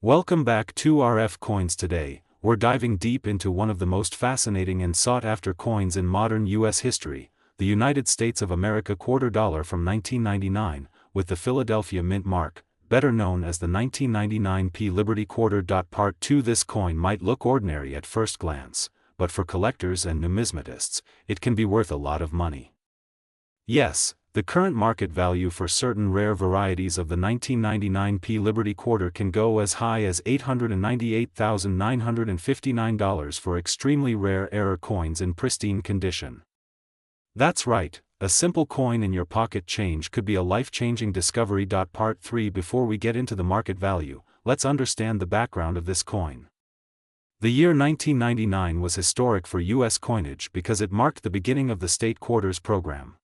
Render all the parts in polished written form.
Welcome back to RF Coins. Today, we're diving deep into one of the most fascinating and sought-after coins in modern U.S. history, the United States of America $quarter dollar from 1999, with the Philadelphia Mint mark, better known as the 1999 P Liberty Quarter. Part 2. This coin might look ordinary at first glance, but for collectors and numismatists, it can be worth a lot of money. Yes, the current market value for certain rare varieties of the 1999 P Liberty Quarter can go as high as $898,959 for extremely rare error coins in pristine condition. That's right, a simple coin in your pocket change could be a life-changing discovery. Part 3. Before we get into the market value, let's understand the background of this coin. The year 1999 was historic for U.S. coinage because it marked the beginning of the state quarters program.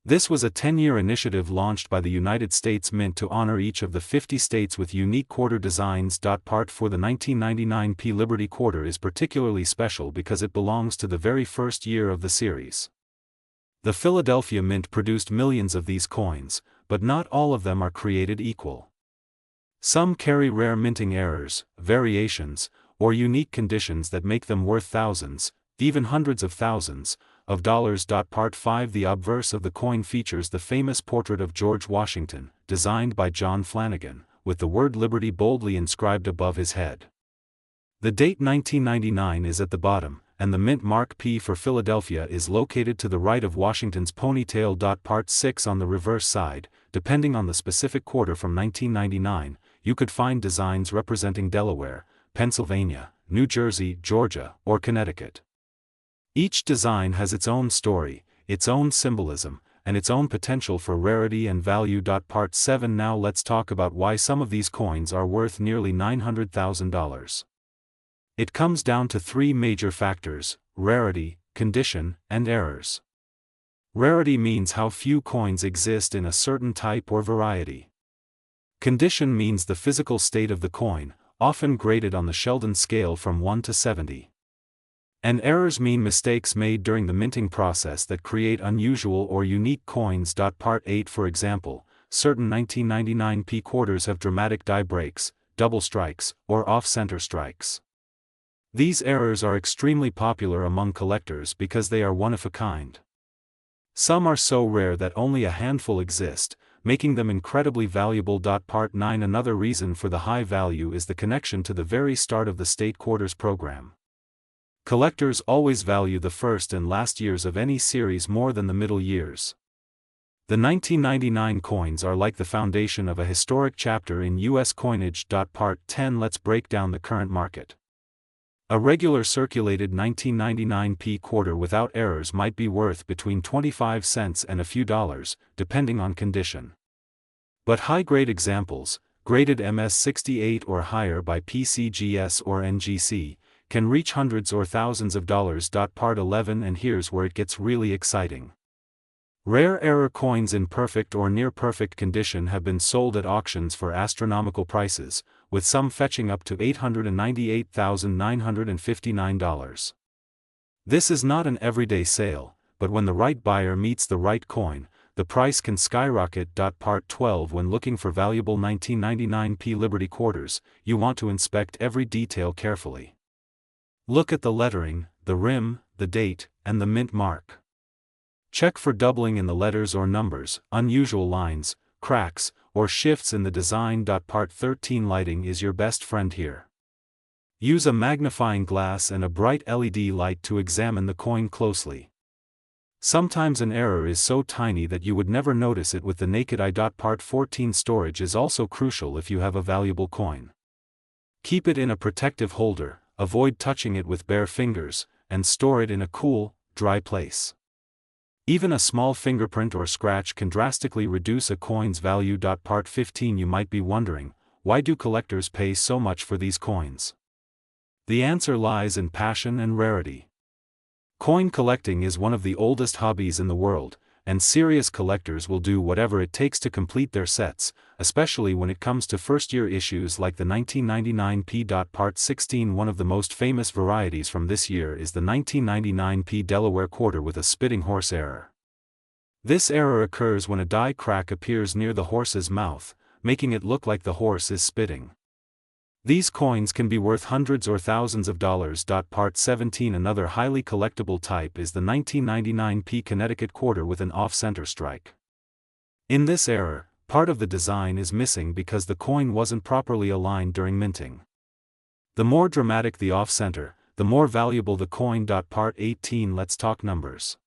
This was a 10-year initiative launched by the United States Mint to honor each of the 50 states with unique quarter designs. Part 4. The 1999 P Liberty Quarter is particularly special because it belongs to the very first year of the series. The Philadelphia Mint produced millions of these coins, but not all of them are created equal. Some carry rare minting errors, variations, or unique conditions that make them worth thousands, even hundreds of thousands, of dollars. Part 5. The obverse of the coin features the famous portrait of George Washington, designed by John Flanagan, with the word Liberty boldly inscribed above his head. The date 1999 is at the bottom, and the mint mark P for Philadelphia is located to the right of Washington's ponytail. Part 6. On the reverse side, depending on the specific quarter from 1999, you could find designs representing Delaware, Pennsylvania, New Jersey, Georgia, or Connecticut. Each design has its own story, its own symbolism, and its own potential for rarity and value. Part 7. Now let's talk about why some of these coins are worth nearly $900,000. It comes down to three major factors: rarity, condition, and errors. Rarity means how few coins exist in a certain type or variety. Condition means the physical state of the coin, often graded on the Sheldon scale from 1 to 70. And errors mean mistakes made during the minting process that create unusual or unique coins. Part 8. For example, certain 1999 P quarters have dramatic die breaks, double strikes, or off-center strikes. These errors are extremely popular among collectors because they are one-of-a-kind. Some are so rare that only a handful exist, making them incredibly valuable. Part 9. Another reason for the high value is the connection to the very start of the state quarters program. Collectors always value the first and last years of any series more than the middle years. The 1999 coins are like the foundation of a historic chapter in U.S. coinage. Part 10. Let's break down the current market. A regular circulated 1999 P quarter without errors might be worth between 25 cents and a few dollars, depending on condition. But high-grade examples, graded MS-68 or higher by PCGS or NGC, can reach hundreds or thousands of dollars. Part 11. And here's where it gets really exciting. Rare error coins in perfect or near-perfect condition have been sold at auctions for astronomical prices, with some fetching up to $898,959. This is not an everyday sale, but when the right buyer meets the right coin, the price can skyrocket. Part 12. When looking for valuable 1999 P Liberty quarters, you want to inspect every detail carefully. Look at the lettering, the rim, the date, and the mint mark. Check for doubling in the letters or numbers, unusual lines, cracks, or shifts in the design. Part 13. Lighting is your best friend here. Use a magnifying glass and a bright LED light to examine the coin closely. Sometimes an error is so tiny that you would never notice it with the naked eye. Part 14. Storage is also crucial if you have a valuable coin. Keep it in a protective holder, avoid touching it with bare fingers, and store it in a cool, dry place. Even a small fingerprint or scratch can drastically reduce a coin's value. Part 15. You might be wondering, why do collectors pay so much for these coins? The answer lies in passion and rarity. Coin collecting is one of the oldest hobbies in the world, and serious collectors will do whatever it takes to complete their sets, especially when it comes to first-year issues like the 1999 P. Part 16. One of the most famous varieties from this year is the 1999 P Delaware quarter with a spitting horse error. This error occurs when a die crack appears near the horse's mouth, making it look like the horse is spitting. These coins can be worth hundreds or thousands of dollars. Part 17. Another highly collectible type is the 1999p Connecticut quarter with an off-center strike. In this error, part of the design is missing because the coin wasn't properly aligned during minting. The more dramatic the off-center, the more valuable the coin. Part 18. Let's talk numbers.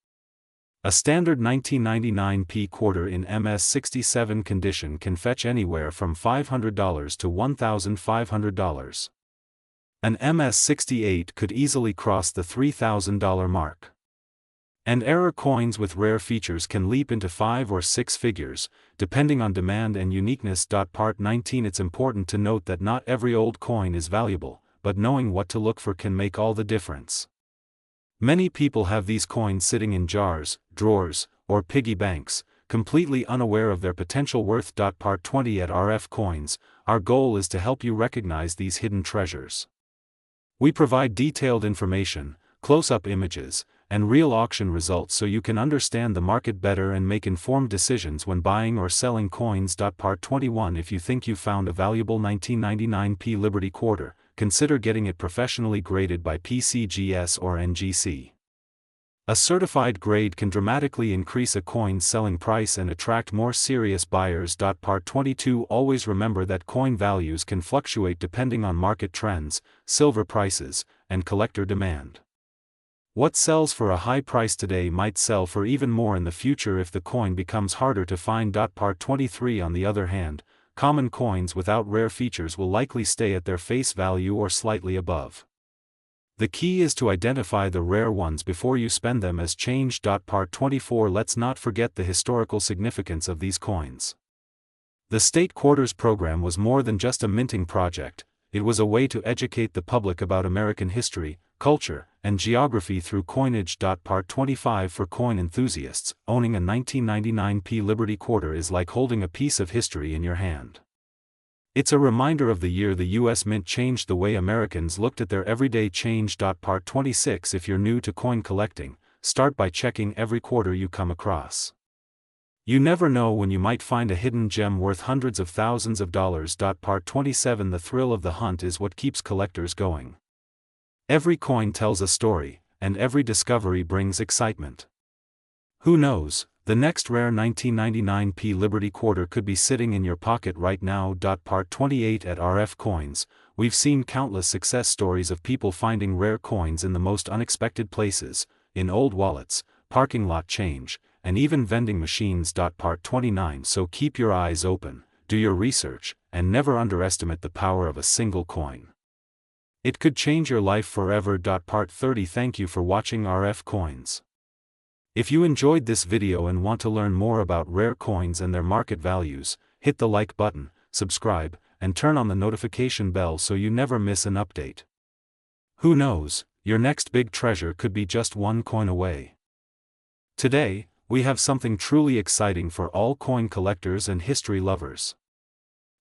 A standard 1999p quarter in MS67 condition can fetch anywhere from $500 to $1,500. An MS68 could easily cross the $3,000 mark. And error coins with rare features can leap into 5 or 6 figures, depending on demand and uniqueness. Part 19. It's important to note that not every old coin is valuable, but knowing what to look for can make all the difference. Many people have these coins sitting in jars, drawers, or piggy banks, completely unaware of their potential worth. Part 20. At RF Coins, our goal is to help you recognize these hidden treasures. We provide detailed information, close-up images, and real auction results so you can understand the market better and make informed decisions when buying or selling coins. Part 21. If you think you found a valuable 1999p Liberty quarter, consider getting it professionally graded by PCGS or NGC. A certified grade can dramatically increase a coin's selling price and attract more serious buyers. Part 22. Always remember that coin values can fluctuate depending on market trends, silver prices, and collector demand. What sells for a high price today might sell for even more in the future if the coin becomes harder to find. Part 23. On the other hand, common coins without rare features will likely stay at their face value or slightly above. The key is to identify the rare ones before you spend them as change. Part 24. Let's not forget the historical significance of these coins. The State Quarters program was more than just a minting project, it was a way to educate the public about American history, culture, and geography through coinage. Part 25. For coin enthusiasts, owning a 1999p Liberty quarter is like holding a piece of history in your hand. It's a reminder of the year the U.S. Mint changed the way Americans looked at their everyday change. Part 26. If you're new to coin collecting, start by checking every quarter you come across. You never know when you might find a hidden gem worth hundreds of thousands of dollars. Part 27. The thrill of the hunt is what keeps collectors going. Every coin tells a story, and every discovery brings excitement. Who knows, the next rare 1999p Liberty quarter could be sitting in your pocket right now. Part 28. At RF Coins, we've seen countless success stories of people finding rare coins in the most unexpected places, in old wallets, parking lot change, and even vending machines. Part 29. So keep your eyes open, do your research, and never underestimate the power of a single coin. It could change your life forever. Part 30. Thank you for watching RF Coins. If you enjoyed this video and want to learn more about rare coins and their market values, hit the like button, subscribe, and turn on the notification bell so you never miss an update. Who knows, your next big treasure could be just one coin away. Today, we have something truly exciting for all coin collectors and history lovers.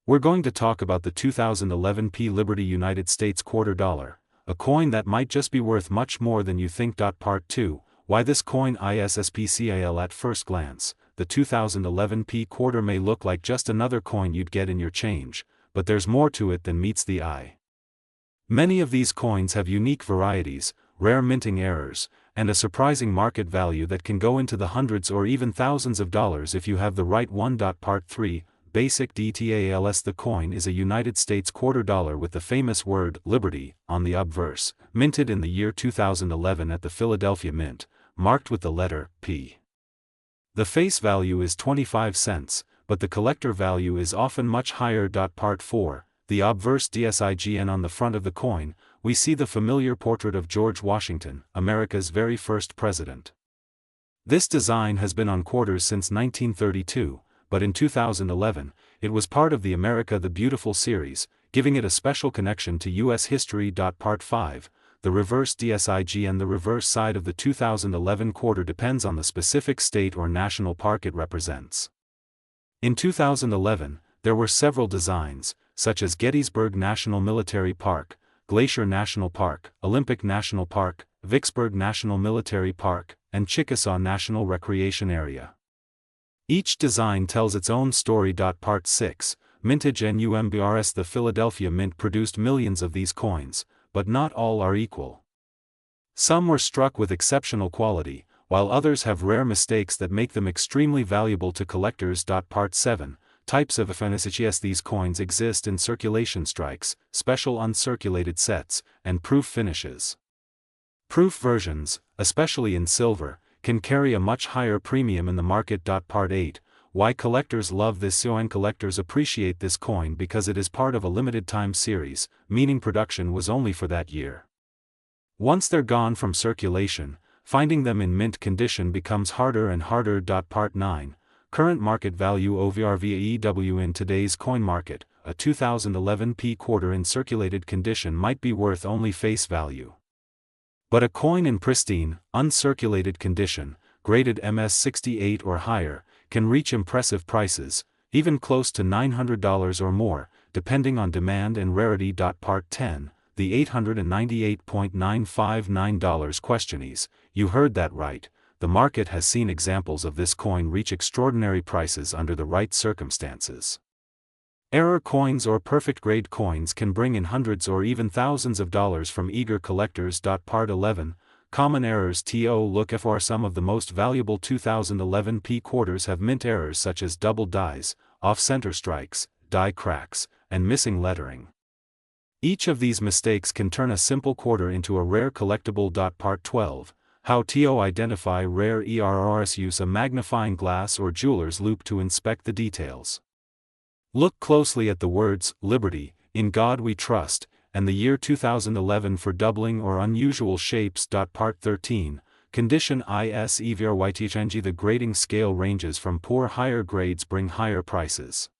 We're going to talk about the 2011p Liberty United States quarter dollar, a coin that might just be worth much more than you think. Part 2. Why this coin is special. At first glance, the 2011p quarter may look like just another coin you'd get in your change, but there's more to it than meets the eye. Many of these coins have unique varieties, rare minting errors, and a surprising market value that can go into the hundreds or even thousands of dollars if you have the right one. Part 3. Basic details. The coin is a United States quarter dollar with the famous word Liberty on the obverse, minted in the year 2011 at the Philadelphia Mint, marked with the letter P. The face value is 25 cents, but the collector value is often much higher. Part 4. The obverse DSIGN. On the front of the coin, we see the familiar portrait of George Washington, America's very first president. This design has been on quarters since 1932, but in 2011, it was part of the America the Beautiful series, giving it a special connection to U.S. history. Part 5. The reverse DSIGN. The reverse side of the 2011 quarter depends on the specific state or national park it represents. In 2011, there were several designs, such as Gettysburg National Military Park, Glacier National Park, Olympic National Park, Vicksburg National Military Park, and Chickasaw National Recreation Area. Each design tells its own story. Part 6. Mintage NUMBRS. The Philadelphia Mint produced millions of these coins, but not all are equal. Some were struck with exceptional quality, while others have rare mistakes that make them extremely valuable to collectors. Part 7. Types of economies. These coins exist in circulation strikes, special uncirculated sets, and proof finishes. Proof versions, especially in silver, can carry a much higher premium in the market. Part 8. Why collectors love this coin. Collectors appreciate this coin because it is part of a limited time series, meaning production was only for that year. Once they're gone from circulation, finding them in mint condition becomes harder and harder. Part 9. Current market value (OVRVAEW). In today's coin market, a 2011 P quarter in circulated condition might be worth only face value. But a coin in pristine, uncirculated condition, graded MS68 or higher, can reach impressive prices, even close to $900 or more, depending on demand and rarity. Part 10. The $898.959 questiones. You heard that right. The market has seen examples of this coin reach extraordinary prices under the right circumstances. Error coins or perfect grade coins can bring in hundreds or even thousands of dollars from eager collectors. Part 11. Common errors. Look for some of the most valuable 2011 P quarters have mint errors such as double dies, off-center strikes, die cracks, and missing lettering. Each of these mistakes can turn a simple quarter into a rare collectible. Part 12. How to identify rare errors. Use a magnifying glass or jeweler's loupe to inspect the details. Look closely at the words, Liberty, In God We Trust, and the year 2011 for doubling or unusual shapes. Part 13. Condition is EVRYTHNG. The grading scale ranges from poor. Higher grades bring higher prices.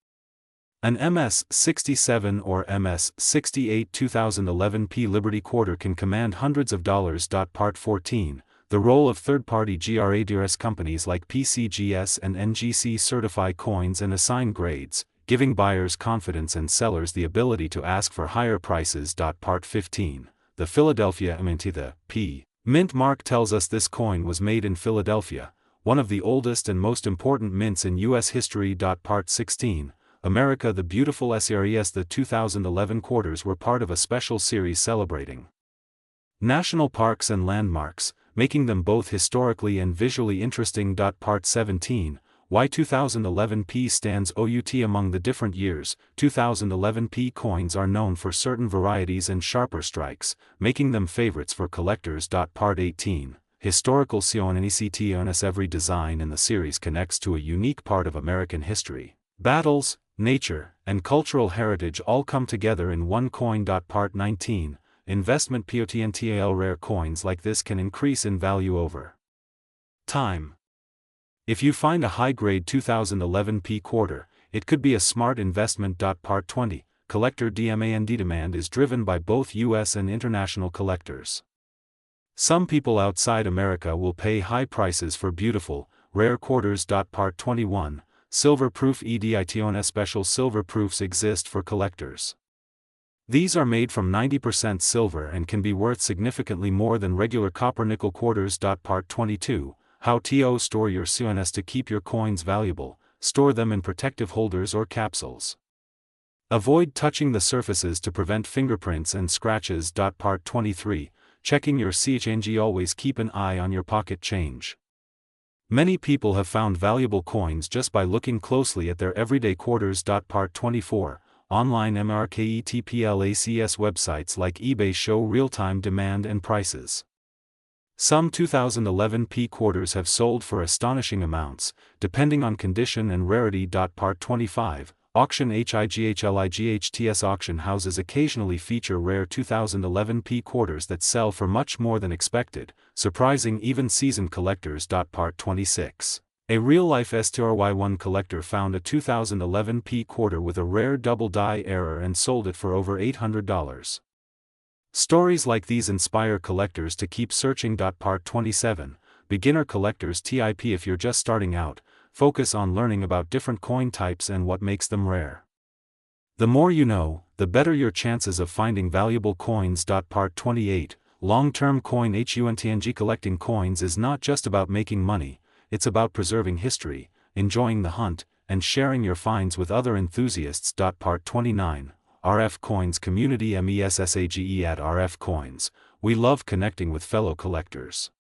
An MS67 or MS68 2011 P Liberty quarter can command hundreds of dollars. Part 14. The role of third-party GRADRS companies like PCGS and NGC certify coins and assign grades, giving buyers confidence and sellers the ability to ask for higher prices. Part 15. The Philadelphia Mint. The P Mint mark tells us this coin was made in Philadelphia, one of the oldest and most important mints in U.S. history. Part 16. America the Beautiful SRES. The 2011 quarters were part of a special series celebrating national parks and landmarks, making them both historically and visually interesting. Part 17. Why 2011 P stands out among the different years. 2011 P coins are known for certain varieties and sharper strikes, making them favorites for collectors. Part 18. Historical coins. Every design in the series connects to a unique part of American history. Battles, nature, and cultural heritage all come together in one coin. Part 19. Investment potential. Rare coins like this can increase in value over time. If you find a high-grade 2011 P quarter, it could be a smart investment. Part 20. Collector demand. Demand is driven by both U.S. and international collectors. Some people outside America will pay high prices for beautiful, rare quarters. Part 21. Silver proof edition. Special silver proofs exist for collectors. These are made from 90% silver and can be worth significantly more than regular copper nickel quarters. Part 22. How to store your coins. To keep your coins valuable, store them in protective holders or capsules. Avoid touching the surfaces to prevent fingerprints and scratches. Part 23. Checking your change. Always keep an eye on your pocket change. Many people have found valuable coins just by looking closely at their everyday quarters. Part 24. Online MRKETPLACS websites like eBay show real-time demand and prices. Some 2011 P quarters have sold for astonishing amounts, depending on condition and rarity. Part 25. Auction HIGHLIGHTS. Auction houses occasionally feature rare 2011 P quarters that sell for much more than expected, surprising even seasoned collectors. Part 26. A real-life STRY1 collector found a 2011 P quarter with a rare double die error and sold it for over $800. Stories like these inspire collectors to keep searching. Part 27. Beginner collectors tip. If you're just starting out, focus on learning about different coin types and what makes them rare. The more you know, the better your chances of finding valuable coins. Part 28. Long-term coin huntng. Collecting coins is not just about making money, it's about preserving history, enjoying the hunt, and sharing your finds with other enthusiasts. Part 29, RF Coins Community MESSAGE at RF Coins. We love connecting with fellow collectors.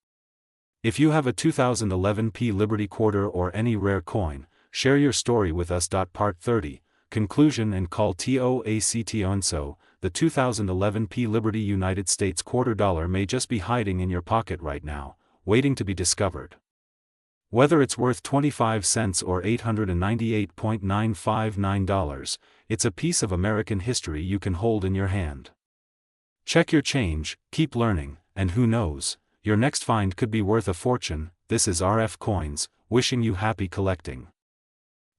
If you have a 2011 P Liberty Quarter or any rare coin, share your story with us. Part 30, Conclusion and Call TOACT. So, the 2011 P Liberty United States Quarter Dollar may just be hiding in your pocket right now, waiting to be discovered. Whether it's worth 25 cents or $898.959, it's a piece of American history you can hold in your hand. Check your change, keep learning, and who knows, your next find could be worth a fortune. This is RF Coins, wishing you happy collecting.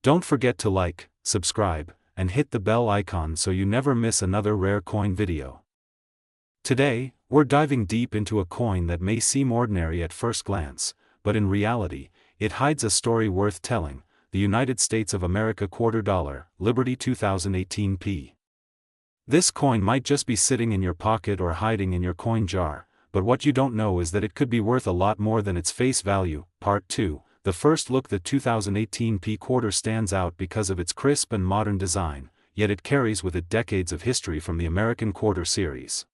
Don't forget to like, subscribe, and hit the bell icon so you never miss another rare coin video. Today, we're diving deep into a coin that may seem ordinary at first glance, but in reality, it hides a story worth telling: the United States of America Quarter Dollar, Liberty 2018 P. This coin might just be sitting in your pocket or hiding in your coin jar, but what you don't know is that it could be worth a lot more than its face value. Part 2, the first look. The 2018 P Quarter stands out because of its crisp and modern design, yet it carries with it decades of history from the American Quarter series.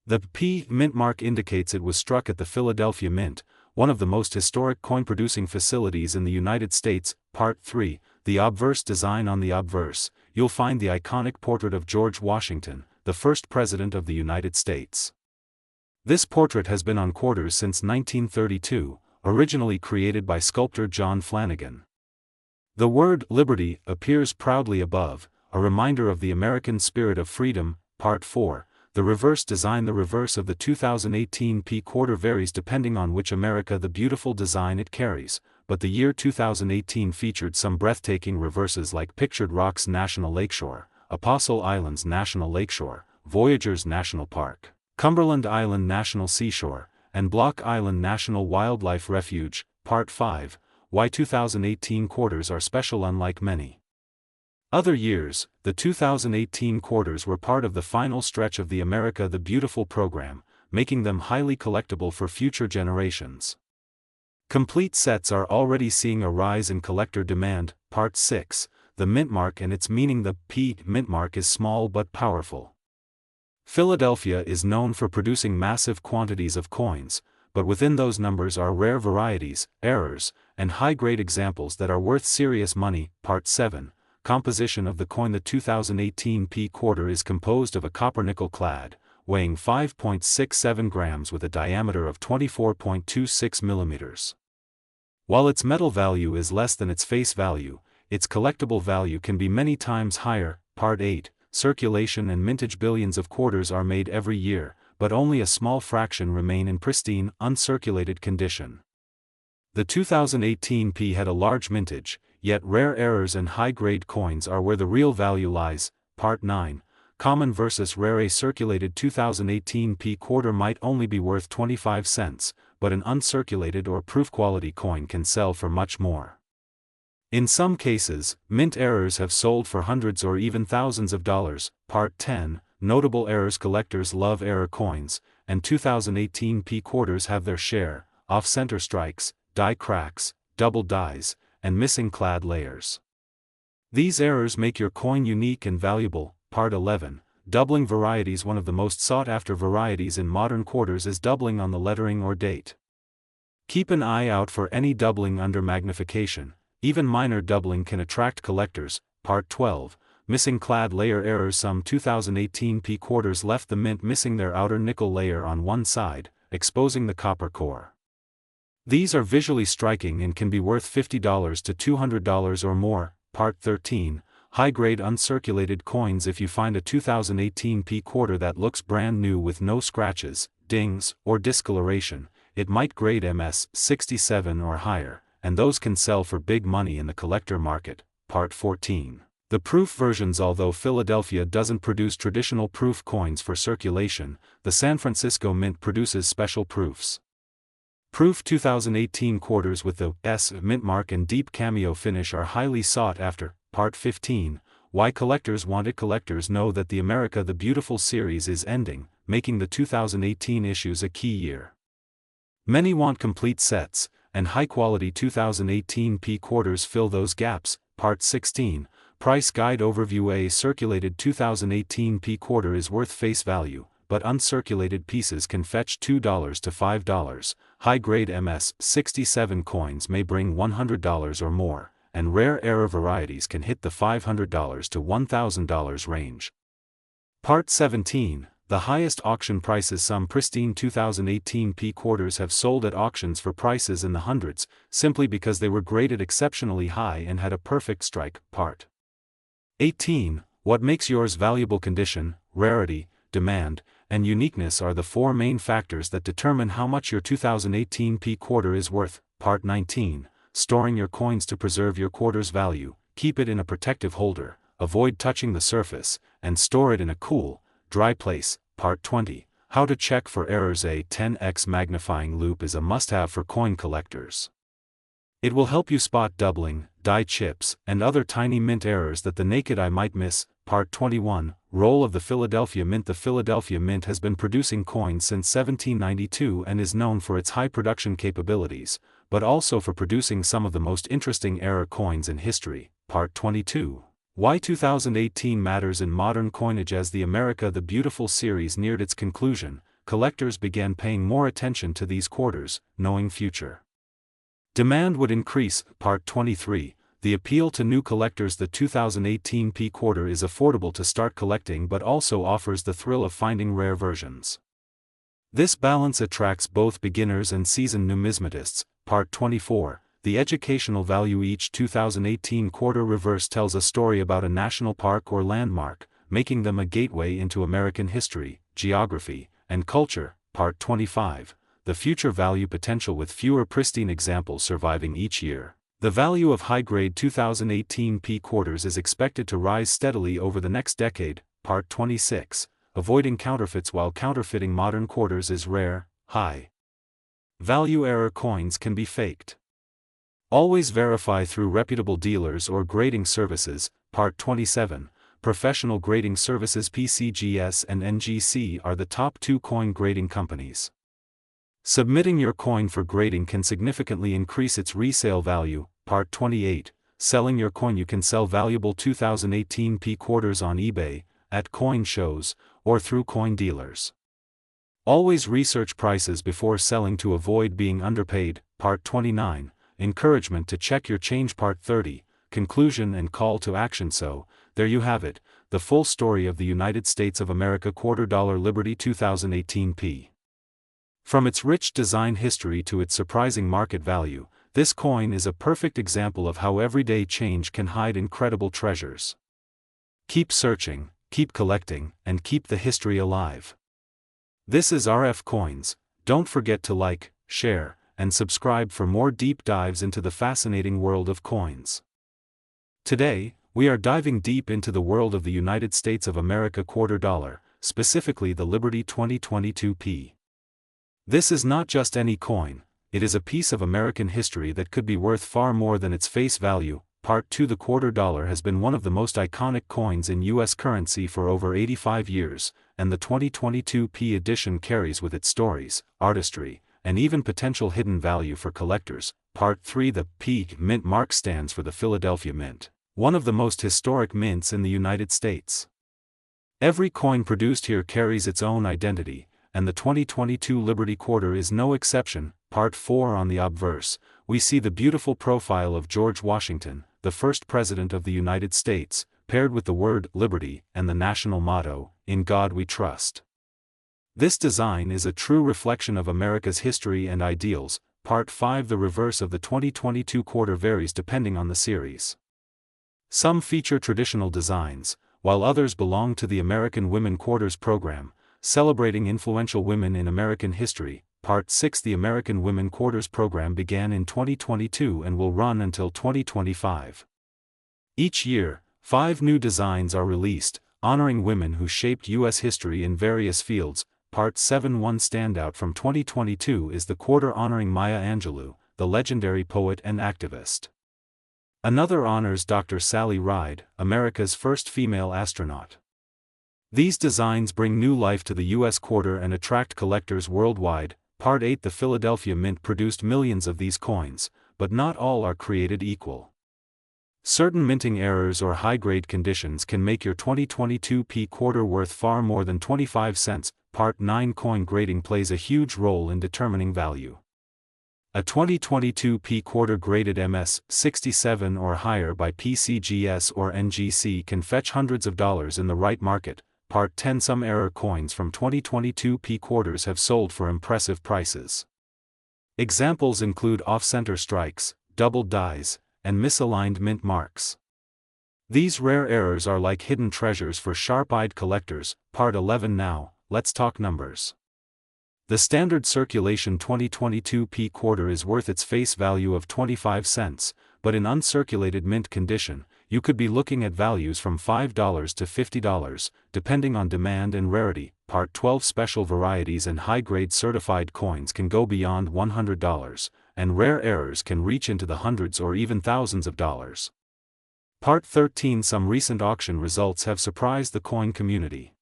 The P mint mark indicates it was struck at the Philadelphia Mint, one of the most historic coin-producing facilities in the United States. Part 3, the obverse design. On the obverse, you'll find the iconic portrait of George Washington, the first President of the United States. This portrait has been on quarters since 1932, originally created by sculptor John Flanagan. The word Liberty appears proudly above, a reminder of the American spirit of freedom. Part 4, the reverse design. The reverse of the 2018 P Quarter varies depending on which America the beautiful design it carries, but the year 2018 featured some breathtaking reverses like Pictured Rocks National Lakeshore, Apostle Islands National Lakeshore, Voyageurs National Park, Cumberland Island National Seashore, and Block Island National Wildlife Refuge. Part 5, why 2018 quarters are special. Unlike many other years, the 2018 quarters were part of the final stretch of the America the Beautiful program, making them highly collectible for future generations. Complete sets are already seeing a rise in collector demand. Part 6, the mint mark and its meaning. The P mint mark is small but powerful. Philadelphia is known for producing massive quantities of coins, but within those numbers are rare varieties, errors, and high-grade examples that are worth serious money. Part 7, composition of the coin. The 2018 P Quarter is composed of a copper-nickel clad, weighing 5.67 grams with a diameter of 24.26 millimeters. While its metal value is less than its face value, its collectible value can be many times higher. Part 8, circulation and mintage. Billions of quarters are made every year, but only a small fraction remain in pristine, uncirculated condition. The 2018 P had a large mintage, yet rare errors and high-grade coins are where the real value lies. Part 9, common versus rare. A circulated 2018 P Quarter might only be worth 25 cents, but an uncirculated or proof-quality coin can sell for much more. In some cases, mint errors have sold for hundreds or even thousands of dollars. Part 10, notable errors. Collectors love error coins, and 2018 P Quarters have their share: off-center strikes, die cracks, double dies, and missing clad layers. These errors make your coin unique and valuable. Part 11, doubling varieties. One of the most sought-after varieties in modern quarters is doubling on the lettering or date. Keep an eye out for any doubling under magnification. Even minor doubling can attract collectors. Part 12, missing clad layer errors. Some 2018 P Quarters left the mint missing their outer nickel layer on one side, exposing the copper core. These are visually striking and can be worth $50 to $200 or more. Part 13, high-grade uncirculated coins. If you find a 2018 P Quarter that looks brand new with no scratches, dings, or discoloration, it might grade MS 67 or higher, and those can sell for big money in the collector market. Part 14, the proof versions. Although Philadelphia doesn't produce traditional proof coins for circulation, the San Francisco Mint produces special proofs. Proof 2018 quarters with the S mint mark and deep cameo finish are highly sought after. Part 15, why collectors want it. Collectors know that the America the Beautiful series is ending, making the 2018 issues a key year. Many want complete sets, and high-quality 2018 P Quarters fill those gaps. Part 16, Price Guide Overview. A circulated 2018 P quarter is worth face value, but uncirculated pieces can fetch $2 to $5. High-grade MS-67 coins may bring $100 or more, and rare era varieties can hit the $500 to $1,000 range. Part 17, the highest auction prices. Some pristine 2018 P quarters have sold at auctions for prices in the hundreds, simply because they were graded exceptionally high and had a perfect strike. Part 18, what makes yours valuable? Condition, rarity, demand, and uniqueness are the four main factors that determine how much your 2018 P quarter is worth. Part 19, storing your coins. To preserve your quarter's value, keep it in a protective holder, avoid touching the surface, and store it in a cool, dry place. Part 20, how to check for errors. A 10x magnifying loupe is a must-have for coin collectors. It will help you spot doubling, die chips, and other tiny mint errors that the naked eye might miss. Part 21, role of the Philadelphia Mint. The Philadelphia Mint has been producing coins since 1792 and is known for its high production capabilities, but also for producing some of the most interesting era coins in history. Part 22, why 2018 matters in modern coinage. As the America the Beautiful series neared its conclusion, collectors began paying more attention to these quarters, knowing future demand would increase. Part 23, the appeal to new collectors. The 2018 P quarter is affordable to start collecting but also offers the thrill of finding rare versions. This balance attracts both beginners and seasoned numismatists. Part 24, the educational value. Each 2018 quarter reverse tells a story about a national park or landmark, making them a gateway into American history, geography, and culture. Part 25, the future value potential. With fewer pristine examples surviving each year, the value of high-grade 2018 P quarters is expected to rise steadily over the next decade. Part 26, avoiding counterfeits. While counterfeiting modern quarters is rare, high-value error coins can be faked. Always verify through reputable dealers or grading services. Part 27, professional grading services. PCGS and NGC are the top two coin grading companies. Submitting your coin for grading can significantly increase its resale value. Part 28, selling your coin. You can sell valuable 2018 P quarters on eBay, at coin shows, or through coin dealers. Always research prices before selling to avoid being underpaid. Part 29, encouragement to check your change. Part 30, conclusion and call to action. So, there you have it, the full story of the United States of America quarter dollar Liberty 2018 P. From its rich design history to its surprising market value, this coin is a perfect example of how everyday change can hide incredible treasures. Keep searching, keep collecting, and keep the history alive. This is RF Coins. Don't forget to like, share, and subscribe for more deep dives into the fascinating world of coins. Today, we are diving deep into the world of the United States of America quarter dollar, specifically the Liberty 2022 P. This is not just any coin, it is a piece of American history that could be worth far more than its face value. Part 2, the quarter dollar has been one of the most iconic coins in U.S. currency for over 85 years, and the 2022 P edition carries with it stories, artistry, and even potential hidden value for collectors. Part 3, the P Mint mark stands for the Philadelphia Mint, one of the most historic mints in the United States. Every coin produced here carries its own identity, and the 2022 Liberty quarter is no exception. Part 4, on the obverse, we see the beautiful profile of George Washington, the first President of the United States, paired with the word Liberty and the national motto, "In God We Trust." This design is a true reflection of America's history and ideals. Part 5, the reverse of the 2022 quarter varies depending on the series. Some feature traditional designs, while others belong to the American Women Quarters program, celebrating influential women in American history. Part 6, the American Women Quarters program began in 2022 and will run until 2025. Each year, 5 new designs are released, honoring women who shaped U.S. history in various fields. Part 7, one standout from 2022 is the quarter honoring Maya Angelou, the legendary poet and activist. Another honors Dr. Sally Ride, America's first female astronaut. These designs bring new life to the U.S. quarter and attract collectors worldwide. Part 8, the Philadelphia Mint produced millions of these coins, but not all are created equal. Certain minting errors or high-grade conditions can make your 2022 P quarter worth far more than 25 cents. Part 9 Coin grading plays a huge role in determining value. A 2022 P quarter graded MS-67 or higher by PCGS or NGC can fetch hundreds of dollars in the right market. Part 10 Some error coins from 2022 P quarters have sold for impressive prices. Examples include off-center strikes, doubled dies, and misaligned mint marks. These rare errors are like hidden treasures for sharp-eyed collectors. Part 11 Now, let's talk numbers. The standard circulation 2022 P quarter is worth its face value of 25 cents, but in uncirculated mint condition, you could be looking at values from $5 to $50, depending on demand and rarity. Part 12 Special varieties and high-grade certified coins can go beyond $100, and rare errors can reach into the hundreds or even thousands of dollars. Part 13 Some recent auction results have surprised the coin community.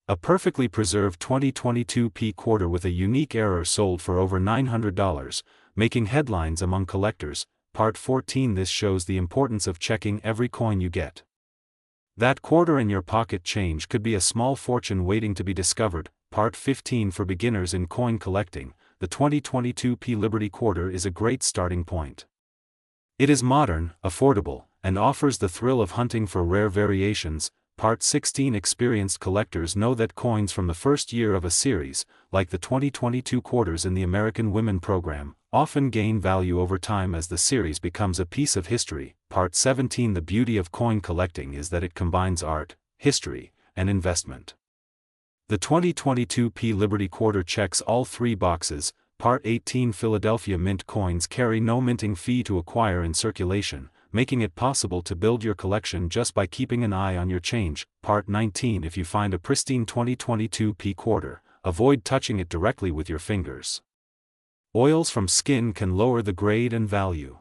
A perfectly preserved 2022 P quarter with a unique error sold for over $900, making headlines among collectors. Part 14 This shows the importance of checking every coin you get. That quarter in your pocket change could be a small fortune waiting to be discovered. Part 15 For beginners in coin collecting, the 2022 P Liberty quarter is a great starting point. It is modern, affordable, and offers the thrill of hunting for rare variations. Part 16 Experienced collectors know that coins from the first year of a series, like the 2022 quarters in the American Women program, often gain value over time as the series becomes a piece of history. Part 17 The beauty of coin collecting is that it combines art, history, and investment. The 2022 P Liberty quarter checks all three boxes. Part 18 Philadelphia Mint coins carry no minting fee to acquire in circulation, making it possible to build your collection just by keeping an eye on your change. Part 19 If you find a pristine 2022 P quarter, avoid touching it directly with your fingers. Oils from skin can lower the grade and value.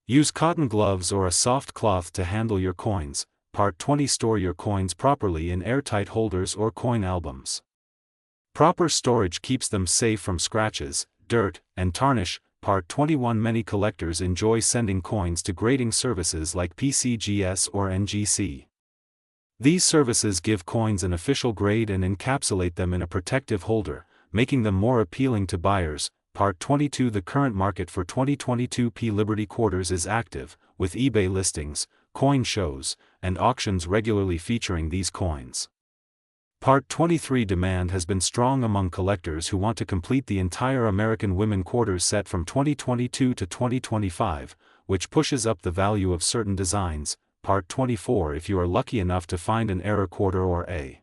Use cotton gloves or a soft cloth to handle your coins. Part 20 Store your coins properly in airtight holders or coin albums. Proper storage keeps them safe from scratches, dirt, and tarnish. Part 21 Many collectors enjoy sending coins to grading services like PCGS or NGC. These services give coins an official grade and encapsulate them in a protective holder, making them more appealing to buyers. Part 22 The current market for 2022 P Liberty quarters is active, with eBay listings, coin shows, and auctions regularly featuring these coins. Part 23 Demand has been strong among collectors who want to complete the entire American Women quarters set from 2022 to 2025, which pushes up the value of certain designs. Part 24 If you are lucky enough to find an error quarter or a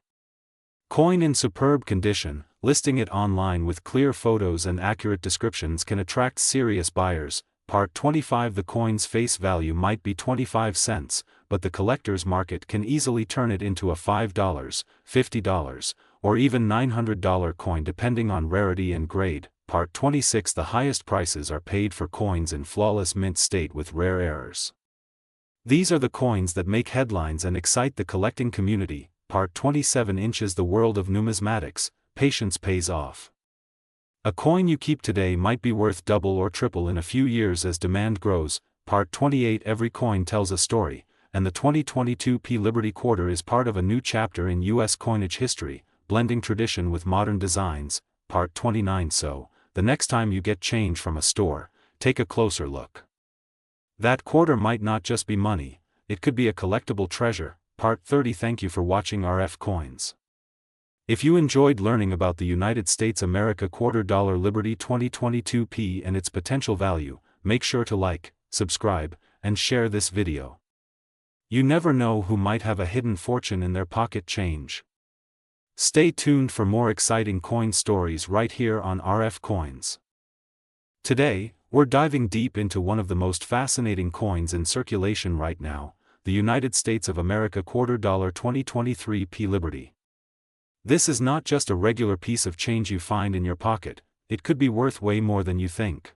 coin in superb condition, listing it online with clear photos and accurate descriptions can attract serious buyers. Part 25 The coin's face value might be 25 cents, but the collector's market can easily turn it into a $5, $50, or even $900 coin depending on rarity and grade. Part 26 The highest prices are paid for coins in flawless mint state with rare errors. These are the coins that make headlines and excite the collecting community. Part 27 Inches The world of numismatics, patience pays off. A coin you keep today might be worth double or triple in a few years as demand grows. Part 28 Every coin tells a story, and the 2022 P Liberty quarter is part of a new chapter in U.S. coinage history, blending tradition with modern designs. Part 29 So, the next time you get change from a store, take a closer look. That quarter might not just be money, it could be a collectible treasure. Part 30 Thank you for watching RF Coins. If you enjoyed learning about the United States America Quarter Dollar Liberty 2022 P and its potential value, make sure to like, subscribe, and share this video. You never know who might have a hidden fortune in their pocket change. Stay tuned for more exciting coin stories right here on RF Coins. Today, we're diving deep into one of the most fascinating coins in circulation right now, the United States of America Quarter Dollar 2023 P Liberty. This is not just a regular piece of change you find in your pocket, it could be worth way more than you think.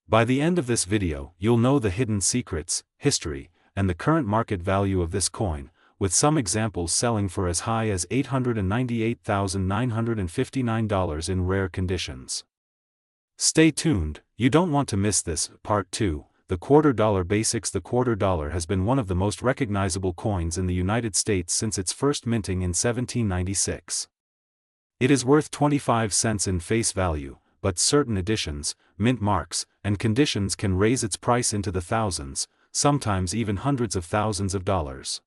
By the end of this video, you'll know the hidden secrets, history, and the current market value of this coin, with some examples selling for as high as $898,959 in rare conditions. Stay tuned, you don't want to miss this. Part 2, the quarter dollar basics. The quarter dollar has been one of the most recognizable coins in the United States since its first minting in 1796. It is worth 25 cents in face value, but certain editions, mint marks, and conditions can raise its price into the thousands, sometimes even hundreds of thousands of dollars.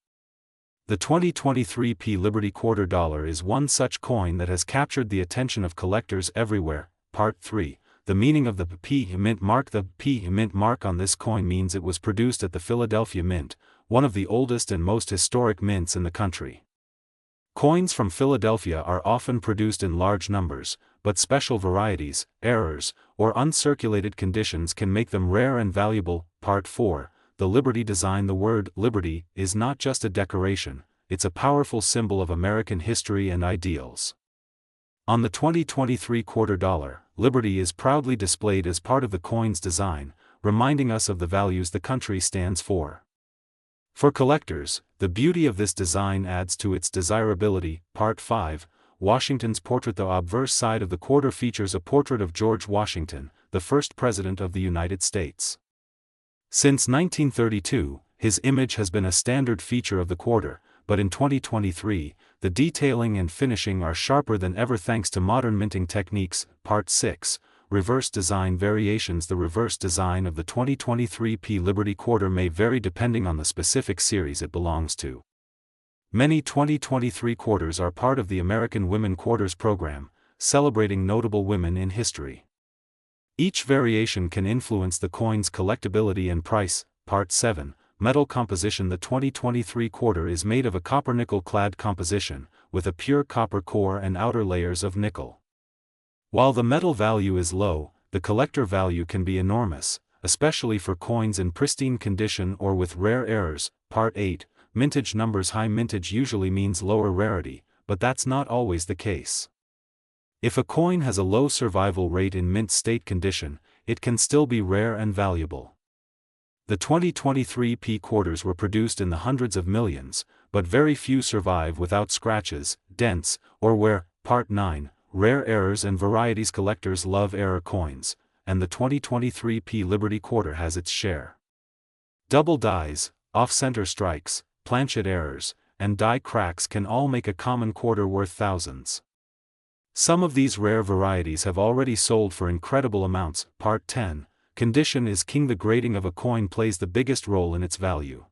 The 2023 P Liberty quarter dollar is one such coin that has captured the attention of collectors everywhere. Part 3. The meaning of the P Mint mark. The P Mint mark on this coin means it was produced at the Philadelphia Mint, one of the oldest and most historic mints in the country. Coins from Philadelphia are often produced in large numbers, but special varieties, errors, or uncirculated conditions can make them rare and valuable. Part 4. The Liberty design. The word liberty is not just a decoration, it's a powerful symbol of American history and ideals. On the 2023 quarter dollar, liberty is proudly displayed as part of the coin's design, reminding us of the values the country stands for. For collectors, the beauty of this design adds to its desirability. Part 5. Washington's portrait. The obverse side of the quarter features a portrait of George Washington, the first president of the United States. Since 1932, his image has been a standard feature of the quarter, but in 2023, the detailing and finishing are sharper than ever thanks to modern minting techniques. Part 6. Reverse design variations. The reverse design of the 2023 P Liberty quarter may vary depending on the specific series it belongs to. Many 2023 quarters are part of the American Women Quarters program, celebrating notable women in history. Each variation can influence the coin's collectability and price. Part 7. Metal composition. The 2023 quarter is made of a copper-nickel clad composition, with a pure copper core and outer layers of nickel. While the metal value is low, the collector value can be enormous, especially for coins in pristine condition or with rare errors. Part 8. Mintage numbers. High mintage usually means lower rarity, but that's not always the case. If a coin has a low survival rate in mint state condition, it can still be rare and valuable. The 2023 P quarters were produced in the hundreds of millions, but very few survive without scratches, dents, or wear. Part 9. Rare errors and varieties. Collectors love error coins, and the 2023 P Liberty quarter has its share. Double dies, off-center strikes, planchet errors, and die cracks can all make a common quarter worth thousands. Some of these rare varieties have already sold for incredible amounts. Part 10. Condition is king. The grading of a coin plays the biggest role in its value.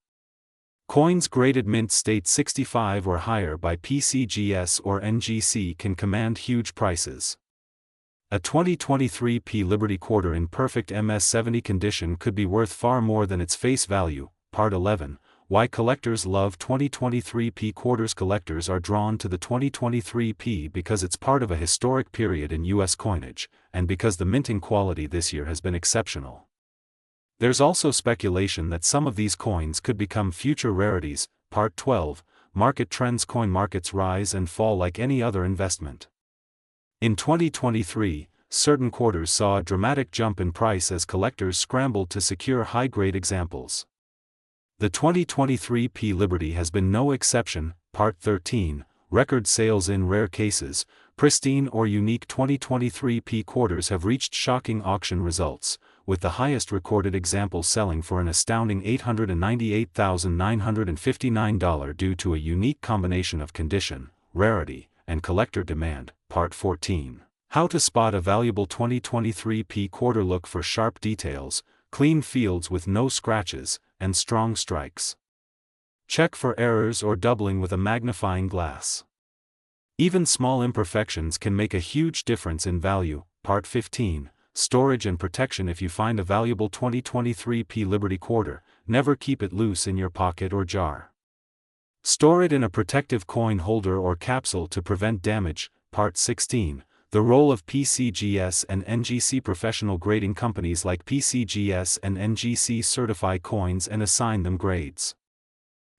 Coins graded mint state 65 or higher by PCGS or NGC can command huge prices. A 2023 P Liberty quarter in perfect MS70 condition could be worth far more than its face value. Part 11. Why collectors love 2023 P quarters. Collectors are drawn to the 2023 P because it's part of a historic period in U.S. coinage, and because the minting quality this year has been exceptional. There's also speculation that some of these coins could become future rarities. Part 12. Market trends. Coin markets rise and fall like any other investment. In 2023, certain quarters saw a dramatic jump in price as collectors scrambled to secure high-grade examples. The 2023 P Liberty has been no exception. Part 13. Record sales. In rare cases, pristine or unique 2023 P quarters have reached shocking auction results, with the highest recorded example selling for an astounding $898,959 due to a unique combination of condition, rarity, and collector demand. Part 14. How to spot a valuable 2023 P quarter. Look for sharp details, clean fields with no scratches, and strong strikes. Check for errors or doubling with a magnifying glass. Even small imperfections can make a huge difference in value. Part 15. Storage and protection. If you find a valuable 2023 P Liberty quarter, never keep it loose in your pocket or jar. Store it in a protective coin holder or capsule to prevent damage. Part 16. The role of PCGS and NGC. Professional grading companies like PCGS and NGC certify coins and assign them grades.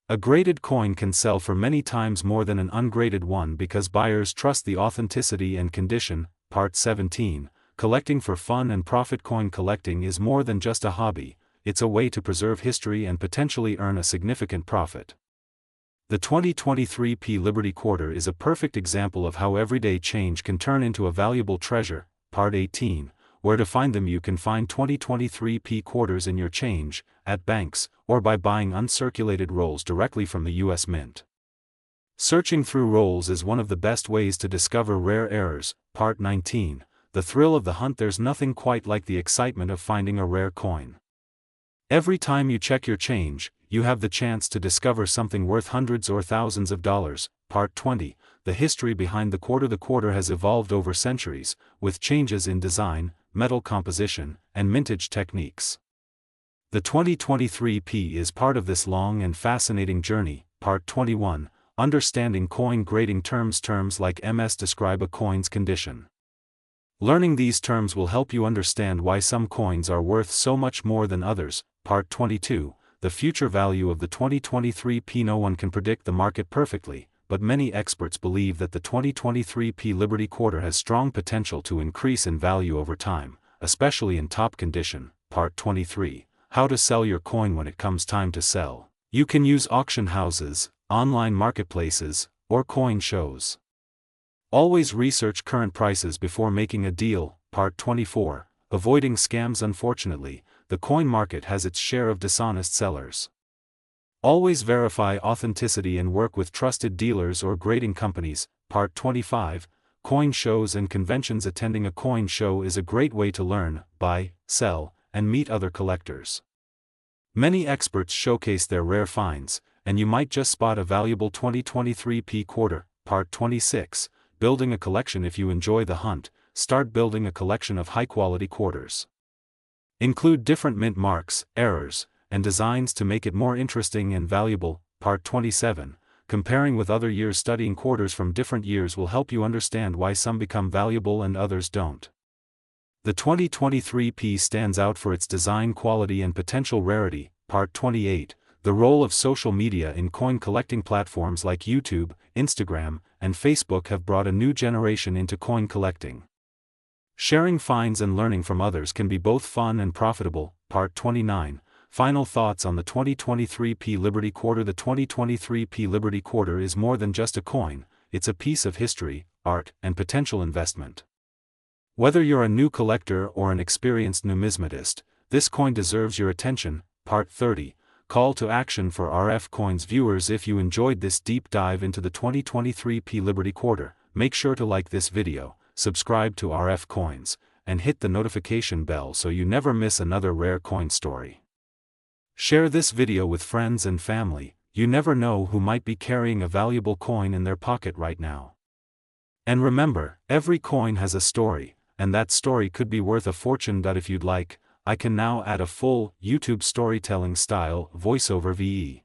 A graded coin can sell for many times more than an ungraded one because buyers trust the authenticity and condition. Part 17. Collecting for fun and profit. Coin collecting is more than just a hobby, it's a way to preserve history and potentially earn a significant profit. The 2023 P Liberty quarter is a perfect example of how everyday change can turn into a valuable treasure. Part 18. Where to find them? You can find 2023p quarters in your change, at banks, or by buying uncirculated rolls directly from the US Mint. Searching through rolls is one of the best ways to discover rare errors. Part 19. The thrill of the hunt. There's nothing quite like the excitement of finding a rare coin. Every time you check your change, you have the chance to discover something worth hundreds or thousands of dollars. Part 20. The history behind the quarter. The quarter has evolved over centuries, with changes in design, metal composition, and mintage techniques. The 2023p is part of this long and fascinating journey. Part 21. Understanding coin grading terms. Terms like MS describe a coin's condition. Learning these terms will help you understand why some coins are worth so much more than others. Part 22. The future value of the 2023p. No one can predict the market perfectly, but many experts believe that the 2023p Liberty Quarter has strong potential to increase in value over time, especially in top condition. Part 23. How to sell your coin when it comes time to sell. You can use auction houses, online marketplaces, or coin shows. Always research current prices before making a deal. Part 24. Avoiding scams. Unfortunately, the coin market has its share of dishonest sellers. Always verify authenticity and work with trusted dealers or grading companies. Part 25. Coin shows and conventions. Attending a coin show is a great way to learn, buy, sell, and meet other collectors. Many experts showcase their rare finds, and you might just spot a valuable 2023p quarter. Part 26. Building a collection. If you enjoy the hunt, start building a collection of high-quality quarters. Include different mint marks, errors, and designs to make it more interesting and valuable. Part 27. Comparing with other years. Studying quarters from different years will help you understand why some become valuable and others don't. The 2023p stands out for its design quality and potential rarity. Part 28. The role of social media in coin collecting. Platforms like YouTube, Instagram, and Facebook have brought a new generation into coin collecting. Sharing finds and learning from others can be both fun and profitable. Part 29. Final thoughts on the 2023p Liberty Quarter. The 2023p Liberty Quarter is more than just a coin, it's a piece of history, art, and potential investment. Whether you're a new collector or an experienced numismatist, this coin deserves your attention. Part 30. Call to action for RF Coins viewers. If you enjoyed this deep dive into the 2023p Liberty Quarter, make sure to like this video, subscribe to RF Coins, and hit the notification bell so you never miss another rare coin story. Share this video with friends and family. You never know who might be carrying a valuable coin in their pocket right now. And remember, every coin has a story, and that story could be worth a fortune. If you'd like, I can now add a full YouTube storytelling style voiceover VE.